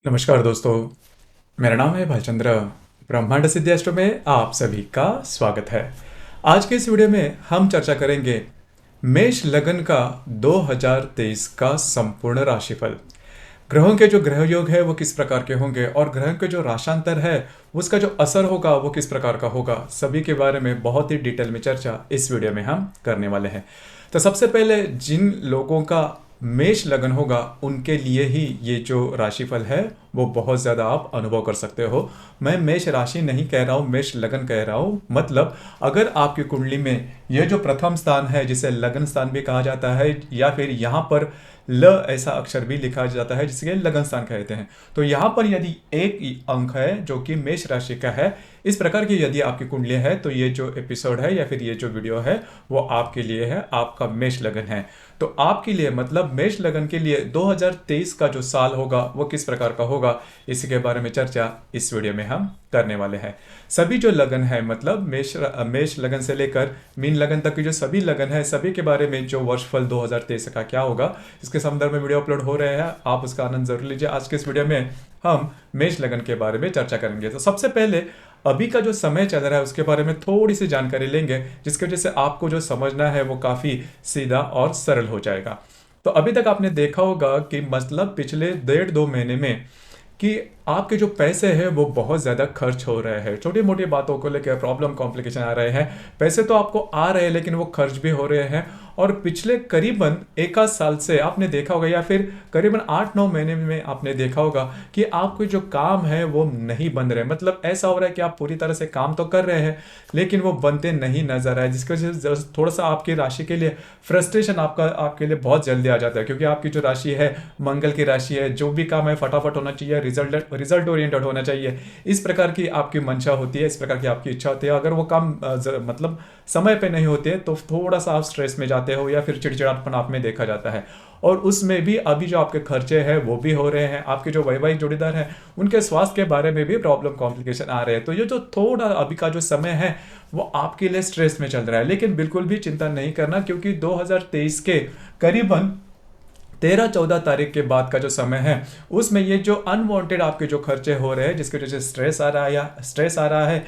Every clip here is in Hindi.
नमस्कार दोस्तों, मेरा नाम है भालचंद्र। ब्रह्मांड सिद्धि एस्ट्रो में आप सभी का स्वागत है। आज के इस वीडियो में हम चर्चा करेंगे मेष लगन का 2023 का संपूर्ण राशिफल। ग्रहों के जो ग्रह योग है वो किस प्रकार के होंगे और ग्रहों के जो राशांतर है उसका जो असर होगा वो किस प्रकार का होगा, सभी के बारे में बहुत ही डिटेल में चर्चा इस वीडियो में हम करने वाले हैं। तो सबसे पहले जिन लोगों का मेष लगन होगा उनके लिए ही ये जो राशिफल है वो बहुत ज़्यादा आप अनुभव कर सकते हो। मैं मेष राशि नहीं कह रहा हूँ, मेष लगन कह रहा हूँ। मतलब अगर आपकी कुंडली में यह जो प्रथम स्थान है जिसे लगन स्थान भी कहा जाता है, या फिर यहाँ पर ल ऐसा अक्षर भी लिखा जाता है जिसके लगन स्थान कहते हैं, तो यहाँ पर यदि एक अंक है जो कि मेष राशि का है, इस प्रकार की यदि आपकी कुंडली है, तो ये जो एपिसोड है या फिर ये जो वीडियो है वो आपके लिए है, आपका मेष लगन है। तो आपके लिए मतलब मेष लगन के लिए 2023 का जो साल होगा वो किस प्रकार का होगा, इसी के बारे में चर्चा इस वीडियो में हम करने वाले हैं। सभी जो लगन है मतलब मेष लगन से लेकर मीन लगन तक की जो सभी लगन है, सभी के बारे में जो वर्षफल 2023 का क्या होगा इसके संदर्भ में वीडियो अपलोड हो रहे हैं, आप उसका आनंद जरूर लीजिए। आज के इस वीडियो में हम मेष लगन के बारे में चर्चा करेंगे। तो सबसे पहले अभी का जो समय चल रहा है उसके बारे में थोड़ी सी जानकारी लेंगे, जिसकी वजह से आपको जो समझना है वो काफ़ी सीधा और सरल हो जाएगा। तो अभी तक आपने देखा होगा कि मतलब पिछले 1.5-2 महीने में कि आपके जो पैसे हैं वो बहुत ज़्यादा खर्च हो रहे हैं। छोटी मोटी बातों को लेकर प्रॉब्लम कॉम्प्लिकेशन आ रहे हैं। पैसे तो आपको आ रहे हैं लेकिन वो खर्च भी हो रहे हैं। और पिछले करीबन 1 साल से आपने देखा होगा या फिर करीबन 8-9 महीने में आपने देखा होगा कि आपके जो काम है वो नहीं बन रहे। मतलब ऐसा हो रहा है कि आप पूरी तरह से काम तो कर रहे हैं लेकिन वो बनते नहीं नजर आए, जिसकी वजह से थोड़ा सा आपकी राशि के लिए फ्रस्ट्रेशन आपके लिए बहुत जल्दी आ जाता है, क्योंकि आपकी जो राशि है मंगल की राशि है। जो भी काम है फटाफट होना चाहिए, रिजल्ट ओरिएंटेड होना चाहिए, इस प्रकार की आपकी मंशा होती है, इस प्रकार की आपकी इच्छा होती है। अगर वो काम मतलब समय पे नहीं होते तो थोड़ा सा आप स्ट्रेस में जाते हो या फिर चिड़चिड़ापन आप में देखा जाता है। और उसमें भी अभी जो आपके खर्चे हैं वो भी हो रहे हैं। आपके जो वैवाहिक जोड़ीदार हैं उनके स्वास्थ्य के बारे में भी प्रॉब्लम कॉम्प्लिकेशन आ रहे हैं। तो ये जो थोड़ा अभी का जो समय है वो आपके लिए स्ट्रेस में चल रहा है, लेकिन बिल्कुल भी चिंता नहीं करना, क्योंकि 2023 के करीबन 13-14 तारीख के बाद का जो समय है उसमें ये जो अनवांटेड आपके जो खर्चे हो रहे हैं, जिसकी वजह से स्ट्रेस आ रहा है,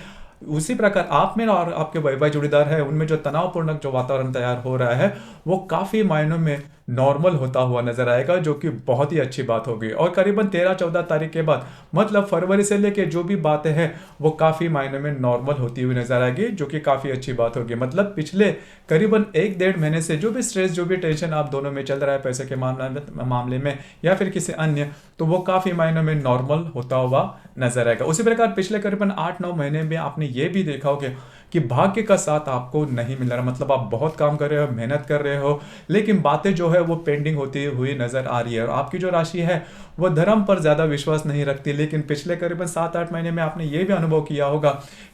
उसी प्रकार आप में और आपके वैवाहिक जोड़ीदार है उनमें जो तनावपूर्ण जो वातावरण तैयार हो रहा है वो काफ़ी मायनों में नॉर्मल होता हुआ नजर आएगा, जो कि बहुत ही अच्छी बात होगी। और करीबन 13-14 तारीख के बाद मतलब फरवरी से लेके जो भी बातें हैं वो काफ़ी मायनों में नॉर्मल होती हुई नजर आएगी, जो कि काफ़ी अच्छी बात होगी। मतलब पिछले करीबन 1-1.5 महीने से जो भी स्ट्रेस जो भी टेंशन आप दोनों में चल रहा है पैसे के मामले में या फिर किसी अन्य, तो वो काफ़ी मायनों में नॉर्मल होता हुआ नजर आएगा। उसी प्रकार पिछले करीबन 8-9 महीने में आपने ये भी देखा होगा कि भाग्य का साथ आपको नहीं मिल रहा। मतलब आप बहुत काम कर रहे हो, मेहनत कर रहे हो, लेकिन बातें जो है वो पेंडिंग होती हुई नजर आ रही है। और आपकी जो राशि है वो धर्म पर ज़्यादा विश्वास नहीं रखती, लेकिन पिछले करीबन 7-8 महीने में आपने ये भी अनुभव किया होगा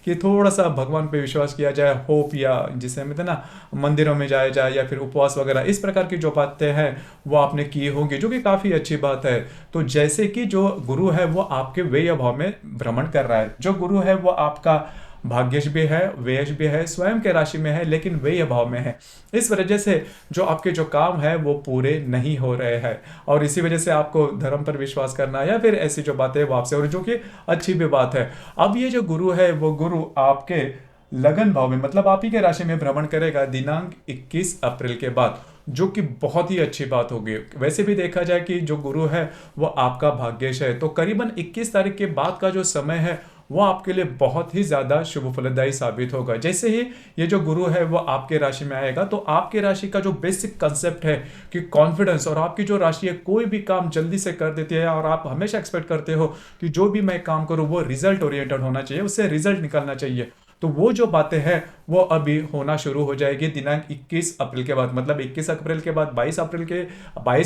कि थोड़ा सा भगवान पे विश्वास किया जाए, होप या जिसे हम कहते हैं ना मंदिरों में जाया जाए या फिर उपवास वगैरह, इस प्रकार की जो बातें हैं वो आपने की होंगी, जो कि काफ़ी अच्छी बात है। तो जैसे कि जो गुरु है वो आपके व्यय भाव में भ्रमण कर रहा है, जो गुरु है वो आपका भाग्यश भी है, व्ययश भी है, स्वयं के राशि में है लेकिन व्यय भाव में है। इस वजह से जो आपके जो काम है वो पूरे नहीं हो रहे हैं, और इसी वजह से आपको धर्म पर विश्वास करना या फिर ऐसी जो बातें वो आपसे, और जो कि अच्छी भी बात है। अब ये जो गुरु है वो गुरु आपके लगन भाव में मतलब आप ही के राशि में भ्रमण करेगा दिनांक 21 अप्रैल के बाद, जो कि बहुत ही अच्छी बात होगी। वैसे भी देखा जाए कि जो गुरु है वो आपका भाग्यश है, तो करीबन 21 तारीख के बाद का जो समय है वो आपके लिए बहुत ही ज़्यादा शुभ फलदायी साबित होगा। जैसे ही ये जो गुरु है वो आपके राशि में आएगा तो आपके राशि का जो बेसिक कंसेप्ट है कि कॉन्फिडेंस, और आपकी जो राशि है कोई भी काम जल्दी से कर देती है और आप हमेशा एक्सपेक्ट करते हो कि जो भी मैं काम करूँ वो रिजल्ट ओरिएंटेड होना चाहिए, उससे रिजल्ट निकलना चाहिए। तो वो जो बातें हैं वो अभी होना शुरू हो जाएगी दिनांक 21 अप्रैल के बाद। मतलब 21 अप्रैल के बाद 22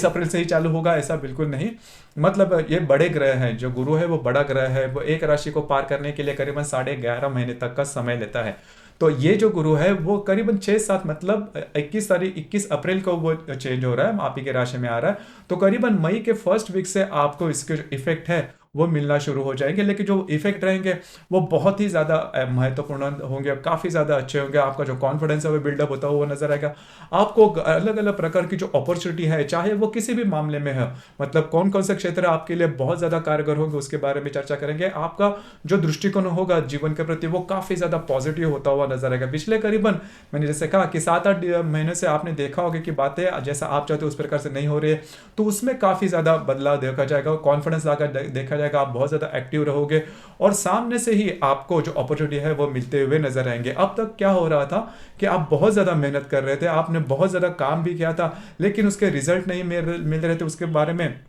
अप्रैल से ही चालू होगा ऐसा बिल्कुल नहीं। मतलब ये बड़े ग्रह हैं, जो गुरु है वो बड़ा ग्रह है, वो एक राशि को पार करने के लिए करीबन 11.5 महीने तक का समय लेता है। तो ये जो गुरु है वो करीबन 6-7 मतलब 21 अप्रैल को वो चेंज हो रहा है, आप ही के राशि में आ रहा है। तो करीबन मई के फर्स्ट वीक से आपको इसके जो इफेक्ट है वो मिलना शुरू हो जाएंगे, लेकिन जो इफेक्ट रहेंगे वो बहुत ही ज़्यादा महत्वपूर्ण होंगे, काफ़ी ज़्यादा अच्छे होंगे। आपका जो कॉन्फिडेंस है वो बिल्डअप होता हुआ नजर आएगा। आपको अलग अलग प्रकार की जो अपॉर्चुनिटी है, चाहे वो किसी भी मामले में है, मतलब कौन कौन से क्षेत्र आपके लिए बहुत ज़्यादा कारगर होंगे उसके बारे में चर्चा करेंगे। आपका जो दृष्टिकोण होगा जीवन के प्रति वो काफ़ी ज़्यादा पॉजिटिव होता हुआ नजर आएगा। पिछले करीबन मैंने जैसे कहा कि 7-8 महीने से आपने देखा होगा कि बातें जैसा आप चाहते हो उस प्रकार से नहीं हो रही है, तो उसमें काफ़ी ज़्यादा बदलाव देखा जाएगा, कॉन्फिडेंस आकर देखा जाएगा, आप बहुत ज़्यादा एक्टिव रहोगे और सामने से ही आपको जो अपॉर्चुनिटी है वो मिलते हुए नजर आएंगे। अब तक क्या हो रहा था कि आप बहुत ज़्यादा मेहनत कर रहे थे, आपने बहुत ज़्यादा काम भी किया था, लेकिन उसके रिजल्ट नहीं मिल रहे थे, उसके बारे में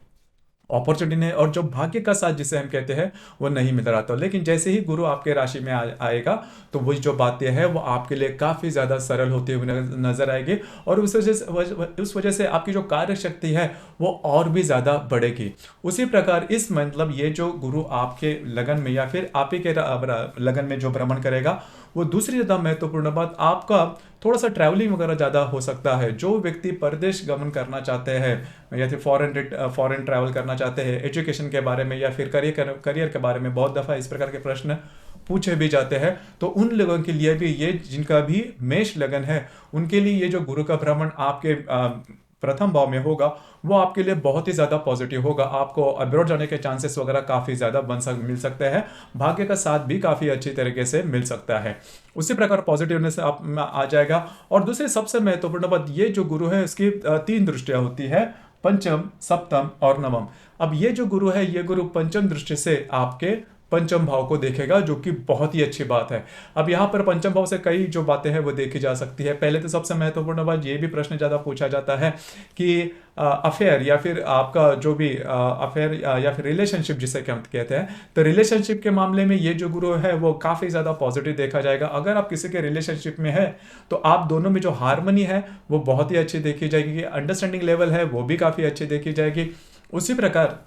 अपॉर्चुनिटी ने और जो भाग्य का साथ जिसे हम कहते हैं वो नहीं मिल रहा था। लेकिन जैसे ही गुरु आपके राशि में आएगा तो वही जो बातें हैं वो आपके लिए काफ़ी ज़्यादा सरल होती हुई नजर आएगी और उस वजह से आपकी जो कार्य शक्ति है वो और भी ज़्यादा बढ़ेगी। उसी प्रकार इस मतलब ये जो गुरु आपके लगन में या फिर आप ही के लगन में जो भ्रमण करेगा, वो दूसरी ज़्यादा महत्वपूर्ण बात, आपका थोड़ा सा ट्रैवलिंग वगैरह ज़्यादा हो सकता है। जो व्यक्ति परदेश गमन करना चाहते हैं या फिर फॉरेन ट्रैवल करना चाहते हैं, एजुकेशन के बारे में या फिर करियर के बारे में बहुत दफ़ा इस प्रकार के प्रश्न पूछे भी जाते हैं, तो उन लोगों के लिए भी ये जिनका भी मेष लगन है उनके लिए ये जो गुरु का भ्रमण आपके प्रथम भाव में होगा वो आपके लिए बहुत ही ज़्यादा पॉजिटिव होगा। आपको अब्रॉड जाने के चांसेस वगैरह काफ़ी ज़्यादा मिल सकते हैं, भाग्य का साथ भी काफ़ी अच्छी तरीके से मिल सकता है। उसी प्रकार पॉजिटिवनेस आप आ जाएगा। और दूसरी सबसे महत्वपूर्ण बात, ये जो गुरु है इसकी 3 दृष्टियाँ होती है, पंचम, सप्तम और नवम। अब ये जो गुरु है ये गुरु पंचम दृष्टि से आपके पंचम भाव को देखेगा, जो कि बहुत ही अच्छी बात है। अब यहाँ पर पंचम भाव से कई जो बातें हैं वो देखी जा सकती है। पहले तो सबसे महत्वपूर्ण बात, ये भी प्रश्न ज़्यादा पूछा जाता है कि अफेयर या फिर आपका जो भी अफेयर या फिर रिलेशनशिप जिसे हम कहते हैं, तो रिलेशनशिप के मामले में ये जो गुरु है वो काफ़ी ज़्यादा पॉजिटिव देखा जाएगा। अगर आप किसी के रिलेशनशिप में है तो आप दोनों में जो हारमनी है वो बहुत ही अच्छी देखी जाएगी, अंडरस्टैंडिंग लेवल है वो भी काफ़ी अच्छी देखी जाएगी। उसी प्रकार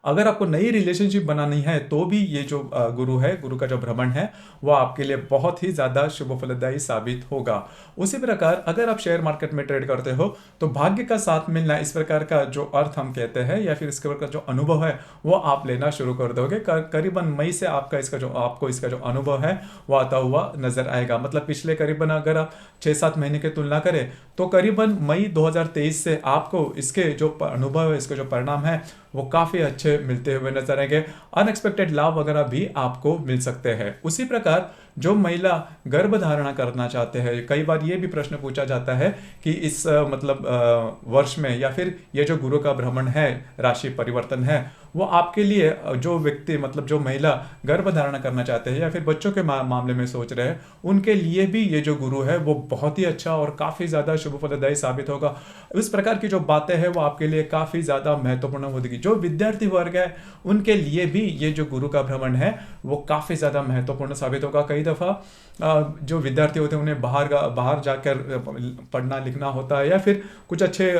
अगर आपको नई रिलेशनशिप बनानी है तो भी ये जो गुरु है, गुरु का जो भ्रमण है वो आपके लिए बहुत ही ज़्यादा शुभ फलदायी साबित होगा। उसी प्रकार अगर आप शेयर मार्केट में ट्रेड करते हो तो भाग्य का साथ मिलना, इस प्रकार का जो अर्थ हम कहते हैं या फिर इसके प्रकार जो अनुभव है वो आप लेना शुरू कर दोगे। करीबन मई से आपको इसका जो अनुभव है वो आता हुआ नजर आएगा। मतलब पिछले करीबन अगर आप 6-7 महीने की तुलना करें तो करीबन मई 2023 से आपको इसके जो अनुभव है, इसके जो परिणाम है वो काफ़ी अच्छे मिलते हुए नजर आएंगे। अनएक्सपेक्टेड लाभ वगैरह भी आपको मिल सकते हैं। उसी प्रकार जो महिला गर्भ धारणा करना चाहते हैं, कई बार ये भी प्रश्न पूछा जाता है कि इस वर्ष में या फिर ये जो गुरु का भ्रमण है, राशि परिवर्तन है, वो आपके लिए जो व्यक्ति मतलब जो महिला गर्भ धारणा करना चाहते हैं या फिर बच्चों के मामले में सोच रहे हैं, उनके लिए भी ये जो गुरु है वो बहुत ही अच्छा और काफ़ी ज़्यादा शुभ फलदायी साबित होगा। इस प्रकार की जो बातें हैं वो आपके लिए काफ़ी ज़्यादा महत्वपूर्ण होगी। जो विद्यार्थी वर्ग है उनके लिए भी ये जो गुरु का भ्रमण है वो काफ़ी ज़्यादा महत्वपूर्ण साबित होगा। कई दफ़ा जो विद्यार्थी होते हैं उन्हें बाहर जाकर पढ़ना लिखना होता है या फिर कुछ अच्छे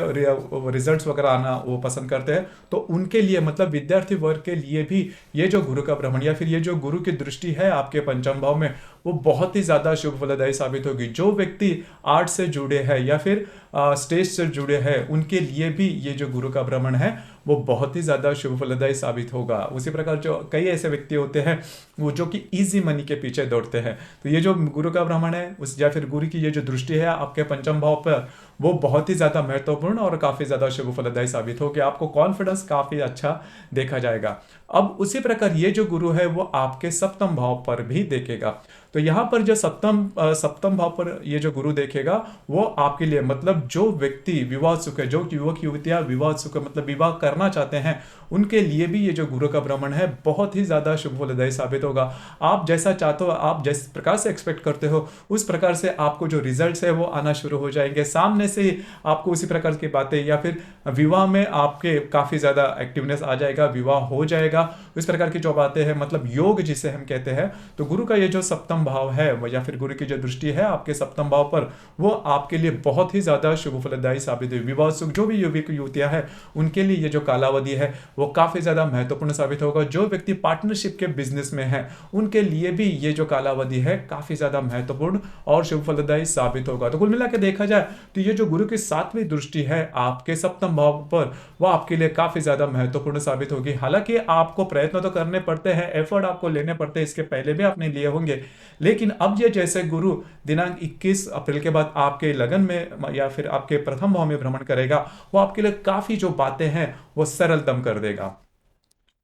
रिजल्ट्स वगैरह आना वो पसंद करते हैं, तो उनके लिए मतलब विद्यार्थी वर्ग के लिए भी ये जो गुरु का भ्रमण या फिर ये जो गुरु की दृष्टि है आपके पंचम भाव में वो बहुत ही ज़्यादा शुभ फलदायी साबित होगी। जो व्यक्ति आर्ट से जुड़े हैं या फिर स्टेज से जुड़े हैं उनके लिए भी ये जो गुरु का भ्रमण है वो बहुत ही ज़्यादा शुभ फलदायी साबित होगा। उसी प्रकार जो कई ऐसे व्यक्ति होते हैं वो जो कि इजी मनी के पीछे दौड़ते हैं, तो ये जो गुरु का भ्रमण है उस या फिर गुरु की ये जो दृष्टि है आपके पंचम भाव पर वो बहुत ही ज़्यादा महत्वपूर्ण और काफ़ी ज़्यादा शुभ फलदायी साबित होगी। आपको कॉन्फिडेंस काफ़ी अच्छा देखा जाएगा। अब उसी प्रकार ये जो गुरु है वो आपके सप्तम भाव पर भी देखेगा। तो यहाँ पर जो सप्तम भाव पर ये जो गुरु देखेगा वो आपके लिए मतलब जो व्यक्ति विवाह सुख है, जो युवक युवतियाँ विवाह सुख मतलब विवाह करना चाहते हैं, उनके लिए भी ये जो गुरु का भ्रमण है बहुत ही ज़्यादा शुभ फलदायी साबित होगा। आप जैसा चाहते हो, आप जिस प्रकार से एक्सपेक्ट करते हो उस प्रकार से आपको जो रिजल्ट्स है वो आना शुरू हो जाएंगे। सामने से ही आपको उसी प्रकार की बातें या फिर विवाह में आपके काफ़ी ज़्यादा एक्टिवनेस आ जाएगा, विवाह हो जाएगा। इस प्रकार की जो बातें हैं मतलब योग जिसे हम कहते हैं, तो गुरु का ये जो सप्तम सप्तम भाव है या फिर गुरु की जो दृष्टि है आपके सप्तम भाव पर, वो आपके लिए बहुत ही ज्यादा शुभ फलदायी साबित हुई। विवाह सुख जो भी युवक युवतियां हैं उनके लिए ये जो कालावधि है वो काफी ज्यादा महत्वपूर्ण साबित होगा। जो व्यक्ति पार्टनरशिप के बिजनेस में है उनके लिए भी ये जो कालावधि है काफी ज्यादा महत्वपूर्ण और शुभ फलदायी साबित होगा। तो कुल मिलाकर देखा जाए तो ये जो गुरु की 7वीं दृष्टि है आपके सप्तम भाव पर, वो आपके लिए काफी ज्यादा महत्वपूर्ण साबित होगी। हालांकि आपको प्रयत्न तो करने पड़ते हैं, एफर्ट आपको लेने पड़ते हैं, इसके पहले भी आपने लिए होंगे, लेकिन अब ये जैसे गुरु दिनांक 21 अप्रैल के बाद आपके लगन में या फिर आपके प्रथम भाव में भ्रमण करेगा, वो आपके लिए काफी जो बातें हैं वो सरलतम कर देगा।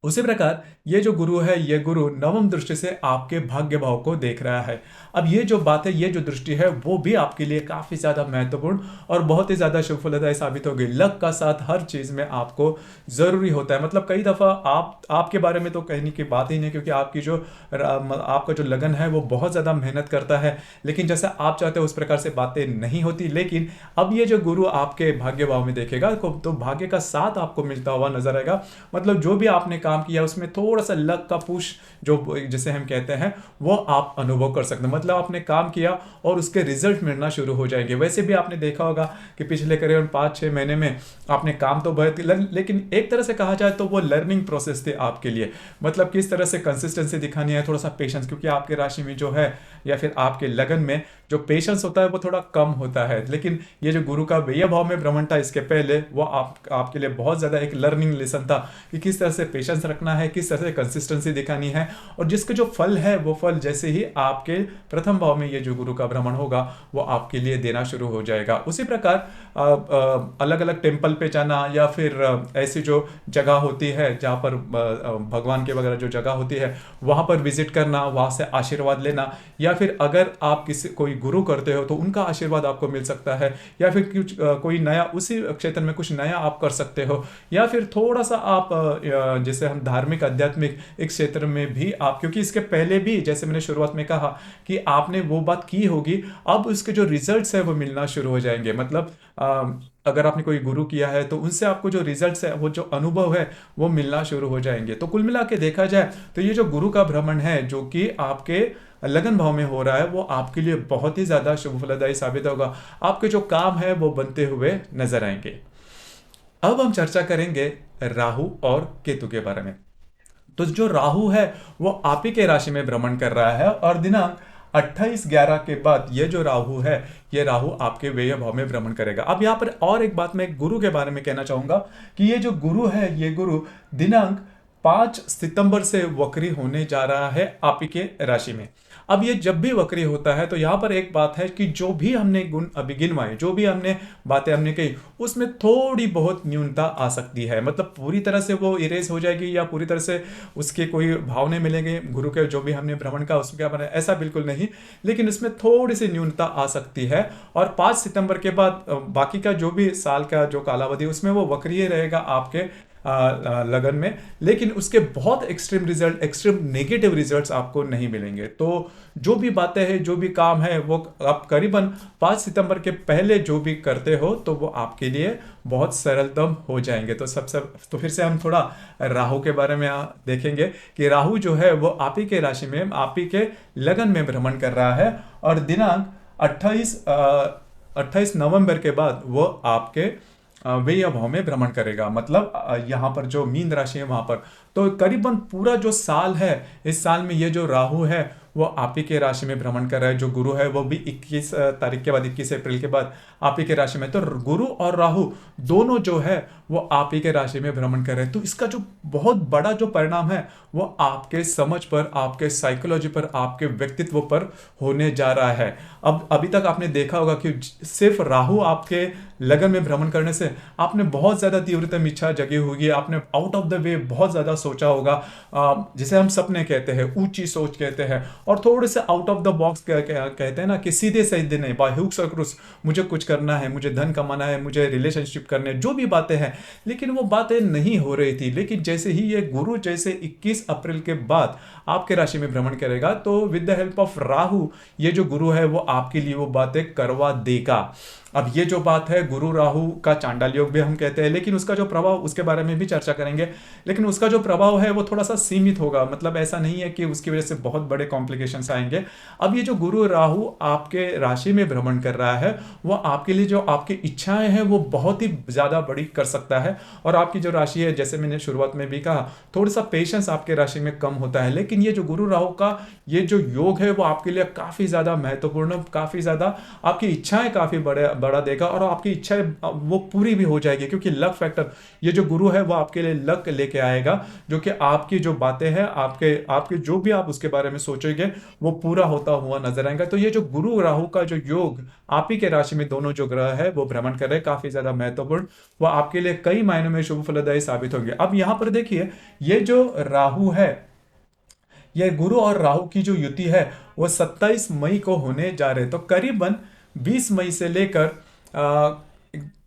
उसी प्रकार ये जो गुरु है, ये गुरु नवम दृष्टि से आपके भाग्य भाव को देख रहा है। अब ये जो बात है, ये जो दृष्टि है वो भी आपके लिए काफी ज्यादा महत्वपूर्ण और बहुत ही ज्यादा शुभ फलदायी साबित होगी। लक का साथ हर चीज में आपको जरूरी होता है। मतलब कई दफा आपके बारे में तो कहने की बात ही नहीं, क्योंकि आपका जो लगन है वो बहुत ज्यादा मेहनत करता है, लेकिन जैसे आप चाहते हो उस प्रकार से बातें नहीं होती। लेकिन अब ये जो गुरु आपके भाग्य भाव में देखेगा तो भाग्य का साथ आपको मिलता हुआ नजर आएगा। मतलब जो भी आपने काम किया उसमें थोड़ा सा लक का पुश जो जिसे हम कहते हैं वो आप अनुभव कर सकते हैं। मतलब आपने काम किया और उसके रिजल्ट मिलना शुरू हो जाएंगे। वैसे भी आपने देखा होगा कि पिछले करीबन 5-6 महीने में आपने काम तो बहुत, लेकिन एक तरह से कहा जाए तो वो लर्निंग प्रोसेस थी आपके लिए। मतलब किस तरह से कंसिस्टेंसी दिखानी है, थोड़ा सा पेशेंस, क्योंकि आपके राशि में जो है या फिर आपके लगन में जो पेशेंस होता है वो थोड़ा कम होता है। लेकिन ये जो गुरु का व्यय भाव में भ्रमण था इसके पहले, वो आपके लिए बहुत ज्यादा एक लर्निंग लेसन था कि किस तरह से पेशेंस रखना है, किस तरह से कंसिस्टेंसी दिखानी है, और जिसके जो फल है वो फल जैसे ही आपके प्रथम भाव में ये जो गुरु का भ्रमण होगा वो आपके लिए देना शुरू हो जाएगा। उसी प्रकार अलग अलग टेम्पल पे जाना या फिर ऐसी जो जगह होती है जहाँ पर भगवान के वगैरह जो जगह होती है वहाँ पर विजिट करना, वहाँ से आशीर्वाद लेना, या फिर अगर आप कोई गुरु करते हो तो उनका आशीर्वाद आपको मिल सकता है, या फिर कुछ कोई नया उसी क्षेत्र में कुछ नया आप कर सकते हो, या फिर थोड़ा सा आप जैसे हम धार्मिक आध्यात्मिक एक क्षेत्र में भी आप, क्योंकि इसके पहले भी जैसे मैंने शुरुआत में कहा कि आपने वो बात की होगी, अब उसके जो रिजल्ट्स है वो मिलना शुरू हो जाएंगे। मतलब अगर आपने कोई गुरु किया है तो उनसे आपको जो रिजल्ट्स है, वो जो अनुभव है वो मिलना शुरू हो जाएंगे। तो कुल मिला के देखा जाए तो ये जो गुरु का भ्रमण है जो कि आपके लगन भाव में हो रहा है वो आपके लिए बहुत ही ज्यादा शुभ फलदायी साबित होगा। आपके जो काम है वो बनते हुए नजर आएंगे। अब हम चर्चा करेंगे राहु और केतु के बारे में। तो जो राहु है वो आप ही के राशि में भ्रमण कर रहा है और दिनांक 28/11 के बाद ये जो राहु है ये राहु आपके व्यय भाव में भ्रमण करेगा। अब यहाँ पर और एक बात मैं गुरु के बारे में कहना चाहूंगा कि ये जो गुरु है ये गुरु दिनांक 5 सितंबर से वक्री होने जा रहा है आप ही के राशि में। अब ये जब भी वक्री होता है तो यहाँ पर एक बात है कि जो भी हमने गुण अभी गिनवाए, जो भी हमने बातें हमने कही, उसमें थोड़ी बहुत न्यूनता आ सकती है। मतलब पूरी तरह से वो इरेज हो जाएगी या पूरी तरह से उसके कोई भाव नहीं मिलेंगे गुरु के जो भी हमने भ्रमण का उसके बारे में, ऐसा बिल्कुल नहीं, लेकिन इसमें थोड़ी सी न्यूनता आ सकती है। और 5 सितंबर के बाद बाकी का जो भी साल का जो कालावधि उसमें वो वक्रीय रहेगा आपके लगन में, लेकिन उसके बहुत extreme result, extreme negative results आपको नहीं मिलेंगे। तो जो भी बातें हैं, जो भी काम है वो आप करीबन 5 सितंबर के पहले जो भी करते हो तो वो आपके लिए बहुत सरलतम हो जाएंगे। तो फिर से हम थोड़ा राहु के बारे में देखेंगे कि राहु जो है वो आप ही के राशि में, आप ही के लगन में भ्रमण कर रहा है और दिनांक 28 नवंबर के बाद वो आपके व्यय भाव में भ्रमण करेगा। मतलब यहाँ पर जो मीन राशि है वहां पर, तो करीबन पूरा जो साल है, इस साल में ये जो राहु है वो आप ही के राशि में भ्रमण कर रहा है। जो गुरु है वो भी 21 तारीख के बाद, 21 अप्रैल के बाद आप ही के राशि में। तो गुरु और राहु दोनों जो है वो आप ही के राशि में भ्रमण कर रहे हैं। तो इसका जो बहुत बड़ा जो परिणाम है वो आपके समझ पर, आपके साइकोलॉजी पर, आपके व्यक्तित्व पर होने जा रहा है। अब अभी तक आपने देखा होगा कि सिर्फ राहु आपके लगन में भ्रमण करने से आपने बहुत ज्यादा तीव्रतम इच्छा जगी होगी, आपने आउट ऑफ द वे बहुत ज्यादा सोचा होगा, जिसे हम सपने कहते हैं, ऊंची सोच कहते हैं, और थोड़े से आउट ऑफ द बॉक्स कहते हैं ना कि सीधे सीधे नहीं, बाय हुक्स और क्रूस मुझे कुछ करना है, मुझे धन कमाना है, मुझे रिलेशनशिप करने, जो भी बातें हैं, लेकिन वो बातें नहीं हो रही थी। लेकिन जैसे ही ये गुरु जैसे 21 अप्रैल के बाद आपके राशि में भ्रमण करेगा तो with the help of Rahu ये जो गुरु है वो आपके लिए वो बातें करवा देगा। अब ये जो बात है, गुरु राहु का चांडाल योग भी हम कहते हैं, लेकिन उसका जो प्रभाव, उसके बारे में भी चर्चा करेंगे। लेकिन उसका जो प्रभाव है वो थोड़ा सा सीमित होगा, मतलब ऐसा नहीं है कि उसकी वजह से बहुत बड़े कॉम्प्लिकेशंस आएंगे। अब ये जो गुरु राहु आपके राशि में भ्रमण कर रहा है, वो आपके लिए जो आपकी इच्छाएं हैं वो बहुत ही ज़्यादा बड़ी कर सकता है। और आपकी जो राशि है, जैसे मैंने शुरुआत में भी कहा, थोड़ा सा पेशेंस आपके राशि में कम होता है। लेकिन ये जो गुरु राहु का ये जो योग है वो आपके लिए काफ़ी ज़्यादा महत्वपूर्ण, काफ़ी ज़्यादा आपकी इच्छाएं काफ़ी बड़ा देगा, और आपकी इच्छाएं वो पूरी भी हो जाएगी, क्योंकि लक फैक्टर, ये जो गुरु है वो आपके लिए लक लेके आएगा, जो कि आपकी जो बातें हैं, आपके आपके जो भी आप उसके बारे में सोचेंगे वो पूरा होता हुआ नजर आएगा। तो ये जो गुरु राहु का जो योग आप ही के राशि में दोनों जो ग्रह है वो भ्रमण कर रहे हैं, काफी ज्यादा महत्वपूर्ण, वो आपके लिए कई मायनों में शुभ फलदायी साबित होंगे। अब यहां पर देखिए, ये जो राहु है, यह गुरु और राहु की जो युति है वो 27 मई को होने जा रहे हैं। तो करीबन 20 मई से लेकर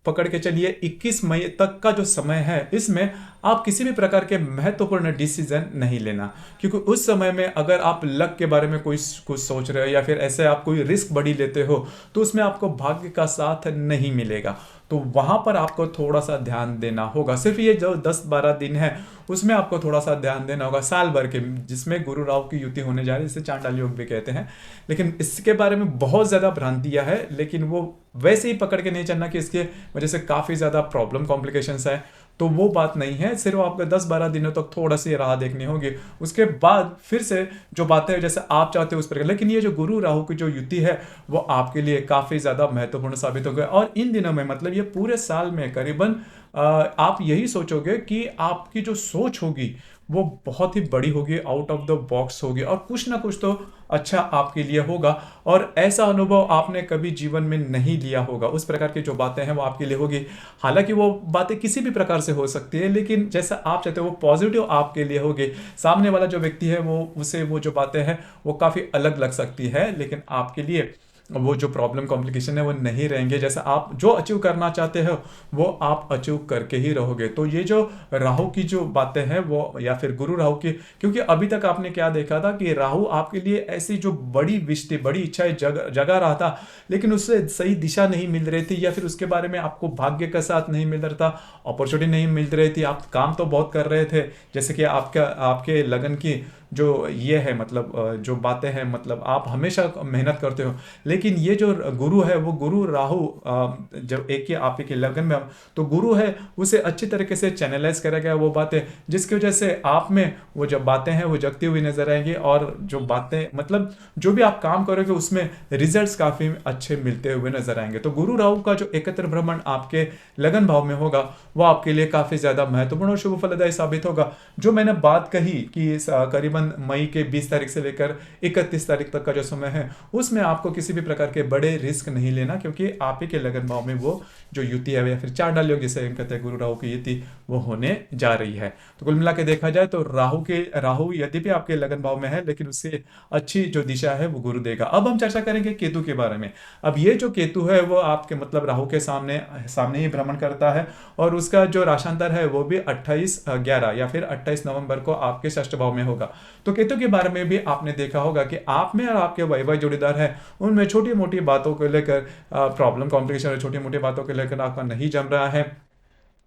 पकड़ के चलिए 21 मई तक का जो समय है, इसमें आप किसी भी प्रकार के महत्वपूर्ण डिसीजन नहीं लेना, क्योंकि उस समय में अगर आप लक के बारे में कोई कुछ सोच रहे हो या फिर ऐसे आप कोई रिस्क बड़ी लेते हो, तो उसमें आपको भाग्य का साथ नहीं मिलेगा। तो वहां पर आपको थोड़ा सा ध्यान देना होगा। सिर्फ ये जो 10-12 दिन है उसमें आपको थोड़ा सा ध्यान देना होगा, साल भर के जिसमें गुरु राहु की युति होने जा रही है, इसे चांडाल योग भी कहते हैं। लेकिन इसके बारे में बहुत ज़्यादा भ्रांतियां है, लेकिन वो वैसे ही पकड़ के नहीं चलना कि इसके वजह से काफ़ी ज़्यादा प्रॉब्लम कॉम्प्लिकेशंस है, तो वो बात नहीं है। सिर्फ आपको 10-12 दिनों तक थोड़ा सी राह देखनी होगी, उसके बाद फिर से जो बातें जैसे आप चाहते हो उस पर। लेकिन ये जो गुरु राहु की जो युति है वो आपके लिए काफ़ी ज़्यादा महत्वपूर्ण साबित होगा। और इन दिनों में, मतलब ये पूरे साल में करीबन आप यही सोचोगे कि आपकी जो सोच होगी वो बहुत ही बड़ी होगी, आउट ऑफ द बॉक्स होगी, और कुछ ना कुछ तो अच्छा आपके लिए होगा। और ऐसा अनुभव आपने कभी जीवन में नहीं लिया होगा, उस प्रकार की जो बातें हैं वो आपके लिए होगी। हालांकि वो बातें किसी भी प्रकार से हो सकती है, लेकिन जैसा आप चाहते हो वो पॉजिटिव आपके लिए होगी। सामने वाला जो व्यक्ति है वो, उसे वो जो बातें हैं वो काफ़ी अलग लग सकती है, लेकिन आपके लिए वो जो प्रॉब्लम कॉम्प्लिकेशन है वो नहीं रहेंगे। जैसे आप जो अचीव करना चाहते हो वो आप अचीव करके ही रहोगे। तो ये जो राहु की जो बातें हैं वो, या फिर गुरु राहु की, क्योंकि अभी तक आपने क्या देखा था कि राहु आपके लिए ऐसी जो बड़ी विष्टि, बड़ी इच्छाएं जगा रहा था, लेकिन उससे सही दिशा नहीं मिल रही थी, या फिर उसके बारे में आपको भाग्य का साथ नहीं मिल रहा था, अपॉर्चुनिटी नहीं मिल रही थी। आप काम तो बहुत कर रहे थे, जैसे कि आपके लगन की जो ये है, मतलब जो बातें हैं, मतलब आप हमेशा मेहनत करते हो। लेकिन ये जो गुरु है वो गुरु राहु जब एक ही आप ही के लगन में, तो गुरु है उसे अच्छी तरीके से चैनलाइज करेगा वो बातें, जिसकी वजह से आप में वो जब बातें हैं वो जगती हुई नजर आएंगी, और जो बातें, मतलब जो भी आप काम करोगे उसमें रिजल्ट्स काफी अच्छे मिलते हुए नजर आएंगे। तो गुरु राहु का जो एकत्र भ्रमण आपके लगन भाव में होगा वो आपके लिए काफी ज्यादा महत्वपूर्ण और शुभ फलदायी साबित होगा। जो मैंने बात कही कि करीबन मई के 20 तारीख से लेकर 31 तारीख तक का जो समय है उसमें आपको किसी भी प्रकार के बड़े रिस्क नहीं लेना, क्योंकि आप ही के लगन भाव में वो जो युति है, या फिर चांडाल योग जिसे हम कहते हैं गुरु राहु की युति, वो होने जा रही है। तो कुल मिला के देखा जाए तो राहु यदि भी आपके लगन भाव में है, लेकिन उससे अच्छी जो दिशा है वो गुरु देगा। अब हम चर्चा करेंगे केतु के बारे में। अब ये जो केतु है वो आपके, मतलब राहु के सामने सामने ही भ्रमण करता है, और उसका जो राशांतर है वो भी 28/11 या फिर 28 नवंबर को आपके षष्ठ भाव में होगा। तो केतु के बारे में भी आपने देखा होगा कि आप में और आपके वैवाहिक जोड़ीदार है उनमें छोटी मोटी बातों को लेकर प्रॉब्लम कॉम्प्लिकेशन, छोटी मोटी बातों को लेकर आपका नहीं जम रहा है,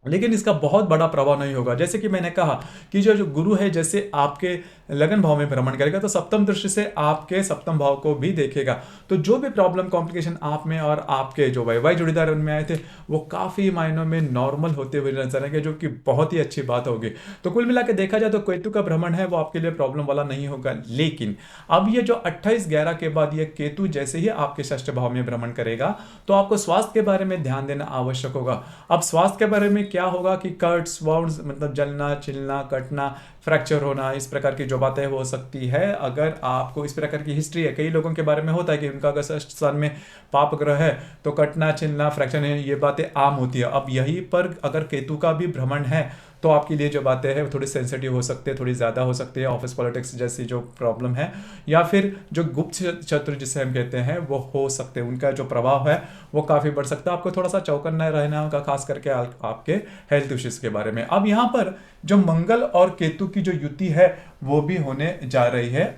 लेकिन इसका बहुत बड़ा प्रभाव नहीं होगा। जैसे कि मैंने कहा कि जो गुरु है जैसे आपके लगन भाव में भ्रमण करेगा तो सप्तम दृष्टि से आपके सप्तम भाव को भी देखेगा। तो जो भी प्रॉब्लम कॉम्प्लिकेशन आप में और आपके जो वैवाहिक जोड़ीदार उनमें आए थे वो काफी मायनों में नॉर्मल होते हुए नजर आएंगे, जो कि बहुत ही अच्छी बात होगी। तो कुल मिला के देखा जाए तो केतु का भ्रमण है वो आपके लिए प्रॉब्लम वाला नहीं होगा। लेकिन अब ये जो 28/11 के बाद ये केतु जैसे ही आपके षष्ठ भाव में भ्रमण करेगा तो आपको स्वास्थ्य के बारे में ध्यान देना आवश्यक होगा। अब स्वास्थ्य के बारे में क्या होगा कि कट्स, वाउंड्स, मतलब जलना, चिलना, कटना, फ्रैक्चर होना, इस प्रकार की जो बातें हो सकती है। अगर आपको इस प्रकार की हिस्ट्री है, कई लोगों के बारे में होता है कि उनका अगर षष्ठ स्थान में पाप ग्रह है तो कटना, चिलना, फ्रैक्चर, ये बातें आम होती है। अब यहीं पर अगर केतु का भी भ्रमण है तो आपके लिए जो बातें हैं वो थोड़ी सेंसिटिव हो सकती है, थोड़ी ज़्यादा हो सकती है। ऑफिस पॉलिटिक्स जैसी जो प्रॉब्लम है, या फिर जो गुप्त शत्रु जिसे हम कहते हैं वो हो सकते हैं, उनका जो प्रभाव है वो काफ़ी बढ़ सकता है। आपको थोड़ा सा चौकन्ना रहना होगा, खास करके आपके हेल्थ इश्यूज के बारे में। अब यहाँ पर जो मंगल और केतु की जो युति है वो भी होने जा रही है।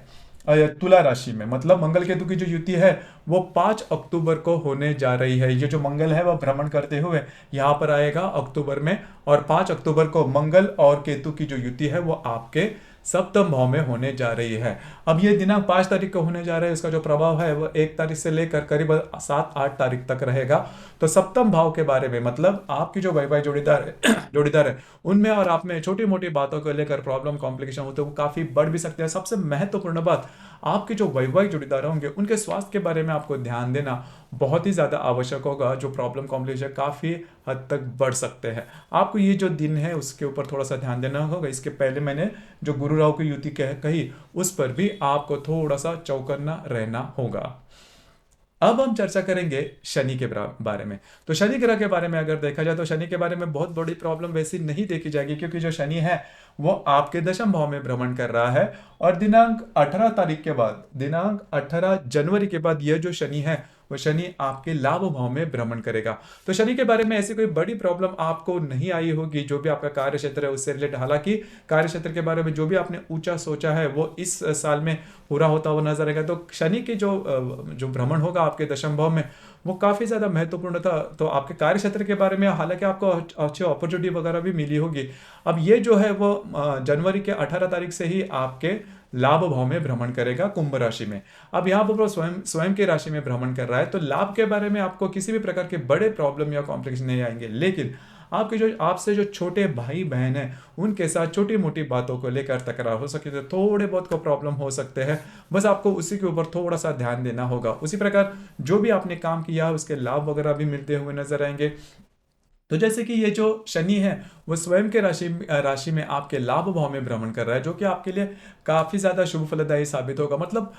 तुला राशि में, मतलब मंगल केतु की जो युति है वो 5 अक्टूबर को होने जा रही है। ये जो मंगल है वह भ्रमण करते हुए यहाँ पर आएगा अक्टूबर में, और 5 अक्टूबर को मंगल और केतु की जो युति है वो आपके सप्तम भाव में होने जा रही है। अब ये दिनांक 5 तारीख को होने जा रहा है, इसका जो प्रभाव है वो 1 तारीख से लेकर करीब 7-8 तारीख तक रहेगा। तो सप्तम भाव के बारे में, मतलब आपकी जो वैवाहिक जोड़ीदार है उनमें और आप में छोटी मोटी बातों को लेकर प्रॉब्लम कॉम्प्लिकेशन होते हैं, वो काफी बढ़ भी सकते हैं। सबसे महत्वपूर्ण बात, आपके जो वैवाहिक जोड़ीदार होंगे उनके स्वास्थ्य के बारे में आपको ध्यान देना बहुत ही ज्यादा आवश्यक होगा। जो प्रॉब्लम कॉम्प्लिकेशन काफी हद तक बढ़ सकते हैं, आपको ये जो दिन है उसके ऊपर थोड़ा सा ध्यान देना होगा। इसके पहले मैंने जो गुरु राहु की युति कही उस पर भी आपको थोड़ा सा चौकन्ना रहना होगा। अब हम चर्चा करेंगे शनि के बारे में। तो शनि ग्रह के बारे में अगर देखा जाए तो शनि के बारे में बहुत बड़ी प्रॉब्लम वैसी नहीं देखी जाएगी, क्योंकि जो शनि है वो आपके दशम भाव में भ्रमण कर रहा है, और दिनांक 18 तारीख के बाद, दिनांक 18 जनवरी के बाद यह जो शनि है वो शनि आपके लाभ भाव में भ्रमण करेगा। तो शनि के बारे में ऐसी कोई बड़ी प्रॉब्लम आपको नहीं आई होगी। जो भी आपका कार्य क्षेत्र है उससे रिलेटेड, हालांकि कार्य क्षेत्र के बारे में जो भी आपने ऊंचा सोचा है वो इस साल में पूरा होता हुआ नजर आएगा। तो शनि की जो भ्रमण होगा आपके दशम भाव में वो काफी ज्यादा महत्वपूर्ण था। तो आपके कार्य क्षेत्र के बारे में हालांकि आपको अच्छी अपॉर्चुनिटी वगैरह भी मिली होगी। अब ये जो है वो जनवरी के 18 तारीख से ही आपके लाभ भाव में भ्रमण करेगा कुंभ राशि में। अब यहाँ पर वो स्वयं स्वयं की राशि में भ्रमण कर रहा है, तो लाभ के बारे में आपको किसी भी प्रकार के बड़े प्रॉब्लम या कॉम्प्लिकेशन नहीं आएंगे। लेकिन आपके जो आपसे जो छोटे भाई बहन है उनके साथ छोटी मोटी बातों को लेकर तकरार हो सकती है, थोड़े बहुत को प्रॉब्लम हो सकते हैं। बस आपको उसी के ऊपर थोड़ा सा ध्यान देना होगा। उसी प्रकार जो भी आपने काम किया उसके लाभ वगैरह भी मिलते हुए नजर आएंगे। तो जैसे कि ये जो शनि है वो स्वयं के राशि में आपके लाभ भाव में भ्रमण कर रहा है, जो कि आपके लिए काफी ज्यादा शुभ फलदायी साबित होगा। मतलब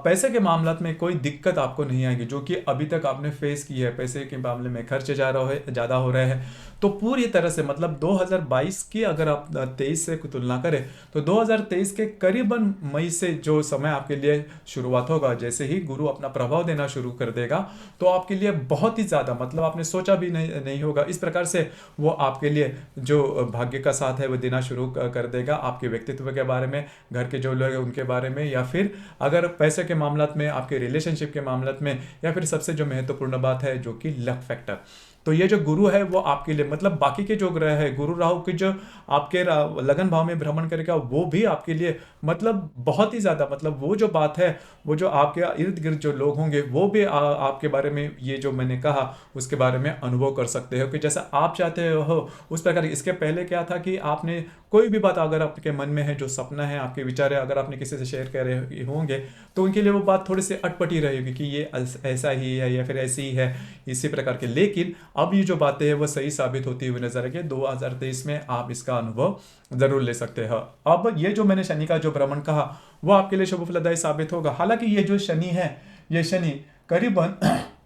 पैसे के मामला में कोई दिक्कत आपको नहीं आएगी, जो कि अभी तक आपने फेस की है। पैसे के मामले में खर्चे ज्यादा हो रहे हैं, तो पूरी तरह से मतलब 2022 की अगर आप 23 से तुलना करें तो 2023 के करीबन मई से जो समय आपके लिए शुरुआत होगा, जैसे ही गुरु अपना प्रभाव देना शुरू कर देगा तो आपके लिए बहुत ही ज्यादा, मतलब आपने सोचा भी नहीं होगा इस प्रकार से वो आपके लिए जो भाग्य का साथ है वो देना शुरू कर देगा। आपके व्यक्तित्व के बारे में, घर के जो लोग हैं उनके बारे में, या फिर अगर पैसे के मामला में, आपके रिलेशनशिप के मामला में, या फिर सबसे जो महत्वपूर्ण बात है जो कि लक फैक्टर। तो ये जो गुरु है वो आपके लिए, मतलब बाकी के जो ग्रह है, गुरु राहु की जो आपके लगन भाव में भ्रमण करेगा वो भी आपके लिए मतलब बहुत ही ज्यादा, मतलब वो जो बात है, वो जो आपके इर्द गिर्द जो लोग होंगे वो भी आपके बारे में, ये जो मैंने कहा उसके बारे में अनुभव कर सकते हो कि जैसा आप चाहते हो उस प्रकार। इसके पहले क्या था कि आपने कोई भी बात अगर आपके मन में है, जो सपना है, आपके विचार है, अगर आपने किसी से शेयर कर रहे होंगे तो उनके लिए वो बात थोड़ी सी अटपटी रहेगी कि ये ऐसा ही है या फिर ऐसी ही है, इसी प्रकार के। लेकिन अब ये जो बातें हैं वो सही साबित होती हुई नजर आएगी। 2023 में आप इसका अनुभव जरूर ले सकते हैं। अब ये जो मैंने शनि का जो भ्रमण कहा वो आपके लिए शुभ फलदायी साबित होगा। हालांकि ये जो शनि है, ये शनि करीबन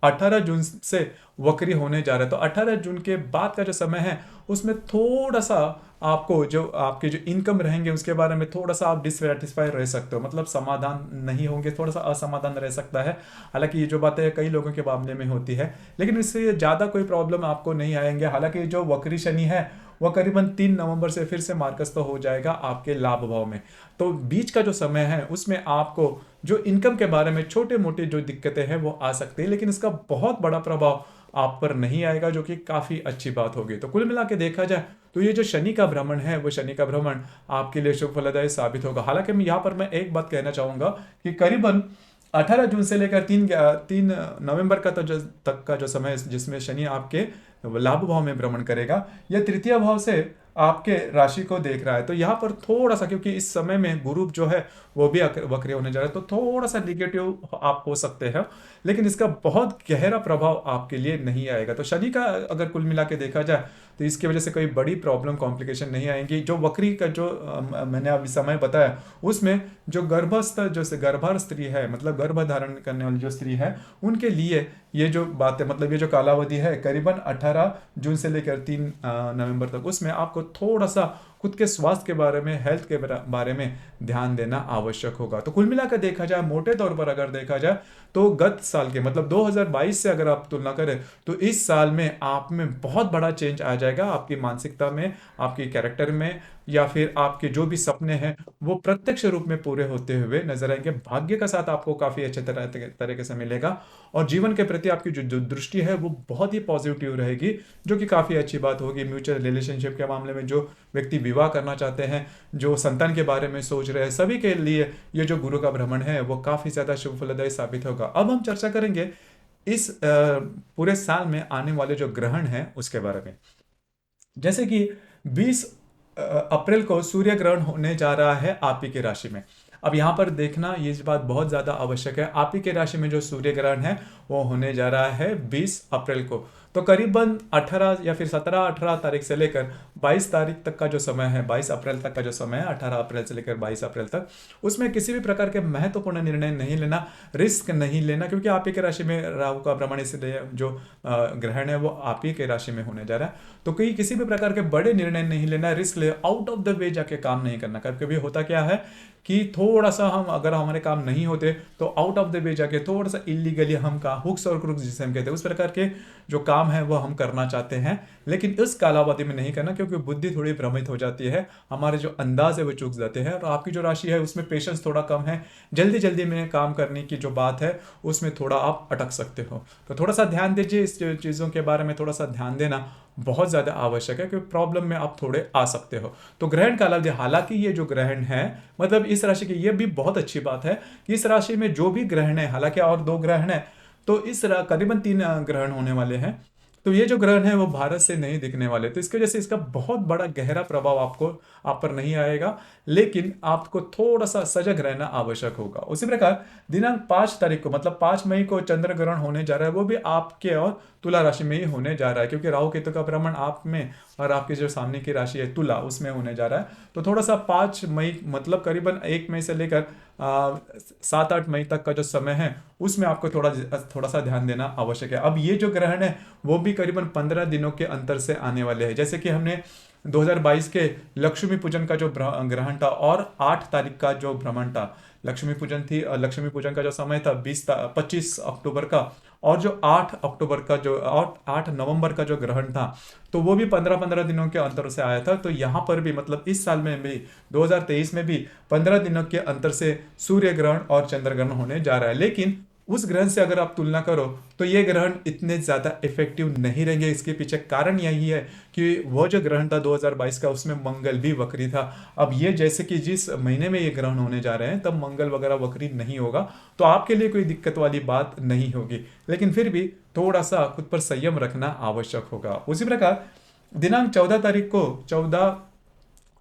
18 जून से वक्री होने जा रहा है। तो 18 जून के बाद का जो समय है उसमें थोड़ा सा आपको जो आपके जो इनकम रहेंगे उसके बारे में थोड़ा सा आप डिससेटिस्फाई रह सकते हो, मतलब समाधान नहीं होंगे, थोड़ा सा असमाधान रह सकता है। हालांकि ये जो बातें कई लोगों के मामले में होती है, लेकिन इससे ज़्यादा कोई प्रॉब्लम आपको नहीं आएंगे। हालांकि जो वक्री शनि है वह करीबन 3 नवंबर से फिर से मार्कस तो हो जाएगा आपके लाभ भाव में। तो बीच का जो समय है उसमें आपको जो इनकम के बारे में छोटे मोटे जो दिक्कतें हैं वो आ सकती है, लेकिन इसका बहुत बड़ा प्रभाव आप पर नहीं आएगा, जो कि काफी अच्छी बात होगी। तो कुल मिला के देखा जाए तो ये जो शनि का भ्रमण है वो शनि का भ्रमण आपके लिए शुभ फलदायी साबित होगा। हालांकि यहाँ पर मैं एक बात कहना चाहूंगा कि करीबन 18 जून से लेकर 3 नवंबर का तक का जो समय जिसमें शनि आपके लाभ भाव में भ्रमण करेगा, यह तृतीय भाव से आपके राशि को देख रहा है। तो यहाँ पर थोड़ा सा, क्योंकि इस समय में गुरु जो है वो भी वक्री होने जा रहा है, तो थोड़ा सा निगेटिव आप हो सकते हैं, लेकिन इसका बहुत गहरा प्रभाव आपके लिए नहीं आएगा। तो शनि का अगर कुल मिला के देखा जाए तो इसकी वजह से कोई बड़ी प्रॉब्लम कॉम्प्लिकेशन नहीं आएंगी। जो वक्री का जो मैंने अभी समय बताया उसमें जो गर्भस्थ जो गर्भार स्त्री है, मतलब गर्भ धारण करने वाली जो स्त्री है, उनके लिए ये जो बात है, मतलब ये जो कालावधि है करीबन 18 जून से लेकर 3 नवंबर तक, उसमें आपको थोड़ा सा खुद के स्वास्थ्य के बारे में, हेल्थ के बारे में ध्यान देना आवश्यक होगा। तो कुल मिलाकर देखा जाए, मोटे तौर पर अगर देखा जाए, तो गत साल के मतलब 2022 से अगर आप तुलना करें तो इस साल में आप में बहुत बड़ा चेंज आ जाएगा, आपकी मानसिकता में, आपकी कैरेक्टर में, या फिर आपके जो भी सपने हैं वो प्रत्यक्ष रूप में पूरे होते हुए नजर आएंगे। भाग्य का साथ आपको काफी अच्छे तरीके से मिलेगा और जीवन के प्रति आपकी जो दृष्टि है वो बहुत ही पॉजिटिव रहेगी, जो कि काफी अच्छी बात होगी। म्यूचुअल रिलेशनशिप के मामले में जो व्यक्ति विवाह करना चाहते हैं, जो संतान के बारे में सोच रहे हैं, सभी के लिए ये जो गुरु का भ्रमण है वो काफी ज्यादा शुभ फलदायी साबित होगा। अब हम चर्चा करेंगे इस पूरे साल में आने वाले जो ग्रहण हैं उसके बारे में। जैसे कि 20 अप्रैल को सूर्य ग्रहण होने जा रहा है आप ही की राशि में। अब यहाँ पर देखना ये बात बहुत ज़्यादा आवश्यक है, आप ही की राशि में जो सूर्य ग्रहण है वो होने जा रहा है 20 अप्रैल को। तो करीबन 18 या फिर 17-18 तारीख से लेकर 22 तारीख तक का जो समय है, 22 अप्रैल तक का जो समय है, 18 अप्रैल से लेकर 22 अप्रैल तक, उसमें किसी भी प्रकार के महत्वपूर्ण निर्णय नहीं लेना, रिस्क नहीं लेना, क्योंकि आप ही की राशि में राहु का भ्रमण, इसलिए जो ग्रहण है वो आप ही की राशि में होने जा रहा है। तो कहीं किसी भी प्रकार के बड़े निर्णय नहीं लेना, रिस्क ले, आउट ऑफ द वे जाके काम नहीं करना। कभी कभी होता क्या है कि थोड़ा सा हम अगर हमारे काम नहीं होते तो आउट ऑफ द वे जाके थोड़ा सा इलीगली हम का हुक्स और क्रुक्स जिसे हम कहते हैं, उस प्रकार के जो काम है वो हम करना चाहते हैं, लेकिन इस कालावधि में नहीं करना, क्योंकि बुद्धि थोड़ी भ्रमित हो जाती है, हमारे जो अंदाज है वो चूक जाते हैं। और आपकी जो राशि है उसमें पेशेंस थोड़ा कम है, जल्दी जल्दी में काम करने की जो बात है उसमें थोड़ा आप अटक सकते हो। तो थोड़ा सा ध्यान दीजिए, इस चीज़ों के बारे में थोड़ा सा ध्यान देना बहुत ज़्यादा आवश्यक है, क्योंकि प्रॉब्लम में आप थोड़े आ सकते हो। तो ग्रहण कालावधि, हालांकि ये जो ग्रहण है मतलब इस राशि की, ये भी बहुत अच्छी बात है कि इस राशि में जो भी ग्रहण है, हालांकि और 2 ग्रहण है, तो करीबन 3 ग्रहण होने वाले हैं। तो ये जो ग्रहण है वो भारत से नहीं दिखने वाले, तो इसकी वजह से इसका बहुत बड़ा गहरा प्रभाव आप पर नहीं आएगा, लेकिन आपको थोड़ा सा सजग रहना आवश्यक होगा। उसी प्रकार दिनांक 5 तारीख को मतलब 5 मई को चंद्र ग्रहण होने जा रहा है, वो भी आपके और तुला राशि में ही होने जा रहा है, क्योंकि राहु केतु का भ्रमण आप में और आपकी जो सामने की राशि है तुला, उसमें होने जा रहा है। तो थोड़ा सा 5 मई मतलब करीबन 1 मई से लेकर 7-8 मई तक का जो समय है उसमें आपको थोड़ा सा ध्यान देना आवश्यक है। अब ये जो ग्रहण है वो भी करीबन 15 दिनों के अंतर से आने वाले हैं। जैसे कि हमने 2022 के लक्ष्मी पूजन का जो ग्रहण था और 8 तारीख का जो भ्रमण था, लक्ष्मी पूजन थी, लक्ष्मी पूजन का जो समय था 25 अक्टूबर का, और जो 8 अक्टूबर का जो 8 नवंबर का जो ग्रहण था, तो वो भी 15-15 दिनों के अंतर से आया था। तो यहाँ पर भी मतलब इस साल में भी 2023 में भी 15 दिनों के अंतर से सूर्य ग्रहण और चंद्र ग्रहण होने जा रहा है। लेकिन उस ग्रहण से अगर आप तुलना करो तो ये ग्रहण इतने ज़्यादा इफेक्टिव नहीं रहेंगे। इसके पीछे कारण यही है कि वो जो ग्रहण था 2022 का, उसमें मंगल भी वक्री था। अब ये जैसे कि जिस महीने में ये ग्रहण होने जा रहे हैं तब मंगल वगैरह वक्री नहीं होगा, तो आपके लिए कोई दिक्कत वाली बात नहीं होगी, लेकिन फिर भी थोड़ा सा खुद पर संयम रखना आवश्यक होगा। उसी प्रकार दिनांक 14 तारीख को 14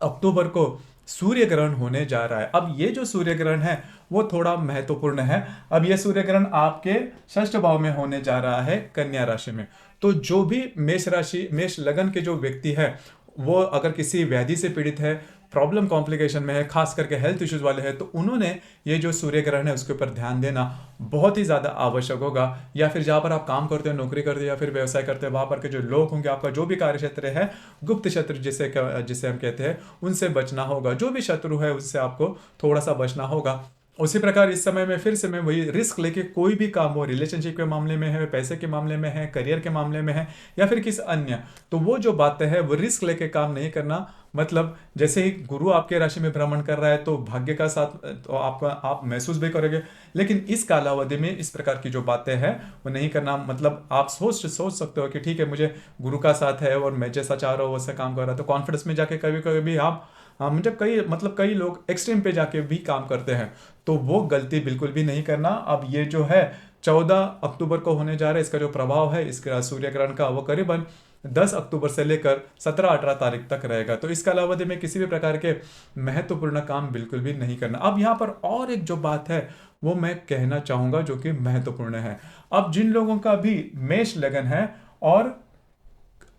अक्टूबर को सूर्य ग्रहण होने जा रहा है। अब ये जो सूर्य ग्रहण है वो थोड़ा महत्वपूर्ण है। अब ये सूर्य ग्रहण आपके षष्ठ भाव में होने जा रहा है, कन्या राशि में। तो जो भी मेष लगन के जो व्यक्ति है वो अगर किसी व्याधि से पीड़ित है, प्रॉब्लम कॉम्प्लिकेशन में है, खास करके हेल्थ इश्यूज वाले हैं, तो उन्होंने ये जो सूर्य ग्रहण है उसके ऊपर ध्यान देना बहुत ही ज़्यादा आवश्यक होगा। या फिर जहाँ पर आप काम करते हो, नौकरी करते हो या फिर व्यवसाय करते हो, वहाँ पर के जो लोग होंगे, आपका जो भी कार्य क्षेत्र है, गुप्त शत्रु जिसे हम कहते हैं, उनसे बचना होगा। जो भी शत्रु है उससे आपको थोड़ा सा बचना होगा। उसी प्रकार इस समय में फिर से मैं वही रिस्क लेके कोई भी काम हो, रिलेशनशिप के मामले में है, पैसे के मामले में है, करियर के मामले में है, या फिर किसी अन्य, तो वो जो बातें हैं वो रिस्क लेके काम नहीं करना। मतलब जैसे ही गुरु आपके राशि में भ्रमण कर रहा है तो भाग्य का साथ तो आप महसूस भी करोगे, लेकिन इस कालावधि में इस प्रकार की जो बातें हैं वो नहीं करना। मतलब आप सोच सकते हो कि ठीक है, मुझे गुरु का साथ है और मैं जैसा चाह रहा हूँ वैसा काम कर रहा है, तो कॉन्फिडेंस में जाके कभी कभी आप मुझे कई लोग एक्सट्रीम पे जाके भी काम करते हैं, तो वो गलती बिल्कुल भी नहीं करना। अब ये जो है 14 अक्टूबर को होने जा रहा है, इसका जो प्रभाव है इसका सूर्य ग्रहण का, वो करीबन 10 अक्टूबर से लेकर 17-18 तारीख तक रहेगा। तो इस कालावधि में किसी भी प्रकार के महत्वपूर्ण काम बिल्कुल भी नहीं करना। अब यहाँ पर और एक जो बात है वो मैं कहना चाहूंगा जो कि महत्वपूर्ण है। अब जिन लोगों का भी मेष लगन है और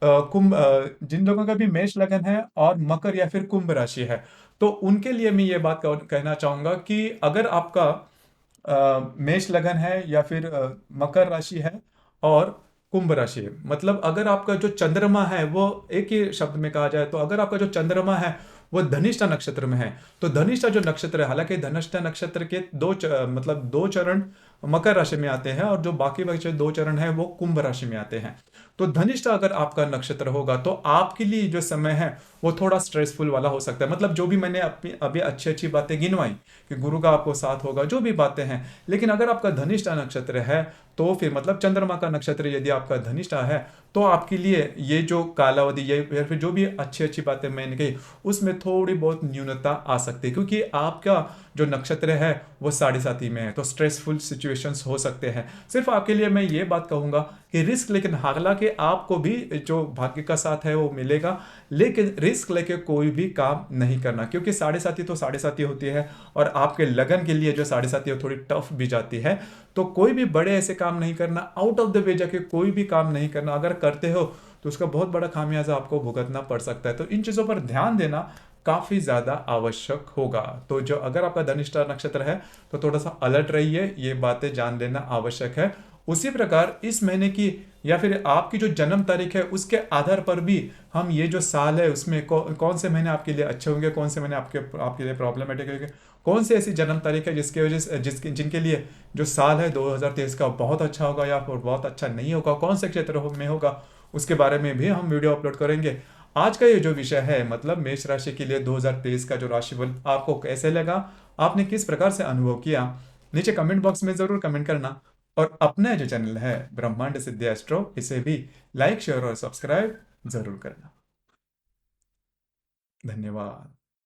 जिन लोगों का भी मेष लगन है और मकर या फिर कुंभ राशि है, तो उनके लिए मैं ये बात कहना चाहूंगा कि अगर आपका मेष लगन है या फिर मकर राशि है और कुंभ राशि है। मतलब अगर आपका जो चंद्रमा है वो, एक ही शब्द में कहा जाए तो अगर आपका जो चंद्रमा है वो धनिष्ठा नक्षत्र में है, तो धनिष्ठा जो नक्षत्र है, हालांकि धनिष्ठा नक्षत्र के मतलब दो चरण मकर राशि में आते हैं और जो बाकी बचे दो चरण है वो कुंभ राशि में आते हैं। तो धनिष्ठा अगर आपका नक्षत्र होगा तो आपके लिए जो समय है वो थोड़ा स्ट्रेसफुल वाला हो सकता है। मतलब जो भी मैंने अभी अभी अच्छी अच्छी बातें गिनवाई कि गुरु का आपको साथ होगा, जो भी बातें हैं, लेकिन अगर आपका धनिष्ठा नक्षत्र है तो फिर मतलब चंद्रमा का नक्षत्र यदि आपका धनिष्ठा है तो आपके लिए ये जो कालावधि, ये या फिर जो भी अच्छी अच्छी बातें मैंने कही उसमें थोड़ी बहुत न्यूनता आ सकती है, क्योंकि आपका जो नक्षत्र है वो साढ़े साथी में है, तो स्ट्रेसफुल सिचुएशंस हो सकते हैं। सिर्फ आपके लिए मैं ये बात कहूंगा कि रिस्क, लेकिन हालांकि आपको भी जो भाग्य का साथ है वो मिलेगा, लेकिन रिस्क लेके कोई भी काम नहीं करना, क्योंकि साढ़े साथी तो साढ़े साथी होती है और आपके लगन के लिए जो साढ़े साथी है थोड़ी टफ भी जाती है। तो कोई भी बड़े ऐसे काम नहीं करना, आउट ऑफ द वे जाके कोई भी काम नहीं करना। अगर करते हो तो उसका बहुत बड़ा खामियाजा आपको भुगतना पड़ सकता है। तो इन चीज़ों पर ध्यान देना काफ़ी ज़्यादा आवश्यक होगा। तो जो अगर आपका धनिष्ठा नक्षत्र है तो थोड़ा सा अलर्ट रहिए, ये बातें जान लेना आवश्यक है। उसी प्रकार इस महीने की या फिर आपकी जो जन्म तारीख है उसके आधार पर भी हम ये जो साल है उसमें कौन से महीने आपके लिए अच्छे होंगे, कौन से महीने आपके लिए प्रॉब्लमेटिक होंगे, कौन सी ऐसी जन्म तारीख है जिसके वजह से जिनके लिए जो साल है 2023 का बहुत अच्छा होगा या फिर बहुत अच्छा नहीं होगा, कौन से क्षेत्र में होगा, उसके बारे में भी हम वीडियो अपलोड करेंगे। आज का ये जो विषय है मतलब मेष राशि के लिए 2023 का जो राशिफल आपको कैसे लगा, आपने किस प्रकार से अनुभव किया, नीचे कमेंट बॉक्स में जरूर कमेंट करना। और अपना जो चैनल है ब्रह्मांड सिद्धि एस्ट्रो, इसे भी लाइक शेयर और सब्सक्राइब जरूर करना। धन्यवाद।